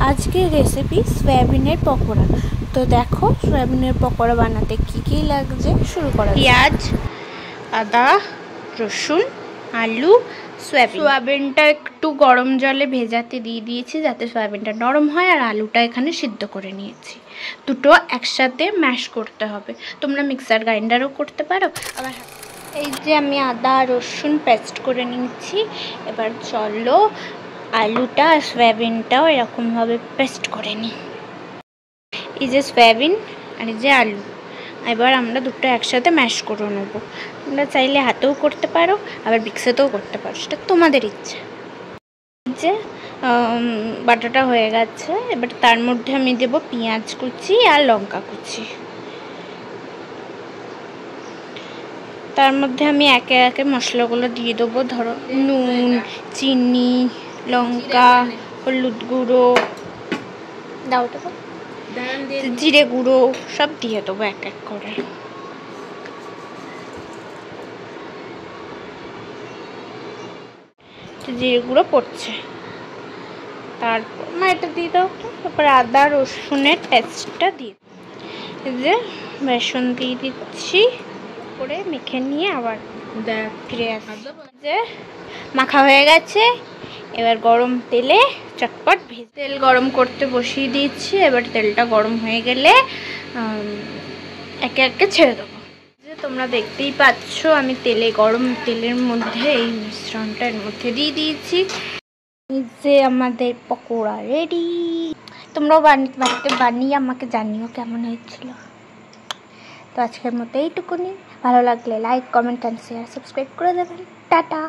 আজকের রেসিপি সয়াবিনের পকোড়া। তো দেখো সয়াবিনের পকোড়া বানাতে কি কি লাগছে শুরু করা। পেঁয়াজ, আদা, রসুন, আলু, সয়াবিনটা একটু গরম জলে ভেজাতে দিয়ে দিয়েছি যাতে সয়াবিনটা নরম হয়, আর আলুটা এখানে সিদ্ধ করে নিয়েছি। দুটো একসাথে ম্যাশ করতে হবে, তোমরা মিক্সার গ্রাইন্ডারও করতে পারো। আবার এই যে আমি আদা রসুন পেস্ট করে নিয়েছি। এবার চলো আলুটা আর সয়াবিনটাও এরকমভাবে পেস্ট করে নিই। এই যে সয়াবিন আর এই যে আলু, এবার আমরা দুটো একসাথে ম্যাশ করে নেবো। তোমরা চাইলে হাতেও করতে পারো, আবার মিক্সিতেও করতে পারো, সেটা তোমাদের ইচ্ছা। যে বাটাটা হয়ে গেছে, এবার তার মধ্যে আমি দেব পেঁয়াজ কুচি আর লঙ্কা কুচি। তার মধ্যে আমি একে একে মশলাগুলো দিয়ে দেবো। ধরো নুন, চিনি, লঙ্কা, হলুদ গুঁড়ো, দাও দেবো, জিরে গুঁড়ো সব দিয়ে দেবো এক এক করে। জিরে গুঁড়ো পড়ছে, তারপর এটা দিয়ে দাও। তারপর আদা রসুনের পেস্টটা দিয়ে, এই যে বেসন দিয়ে দিচ্ছি করে মেখে নিয়ে আবার ফিরে আসবো। যে মাখা হয়ে গেছে, এবার গরম তেলে চটপট তেল গরম করতে বসিয়ে দিয়েছি। এবার তেলটা গরম হয়ে গেলে একে একে ছেড়ে দেবো। যে তোমরা দেখতেই পাচ্ছ আমি গরম তেলের মধ্যে এই মিশ্রণটা এর মধ্যে দিয়ে দিয়েছি। যে আমাদের পকোড়া রেডি। তোমরাও বাড়িতে বানিয়ে আমাকে জানিও কেমন হয়েছিল। তো আজকের মতো এইটুকুনি। ভালো লাগলে like, comment and share, subscribe করে দেবেন। টাটা।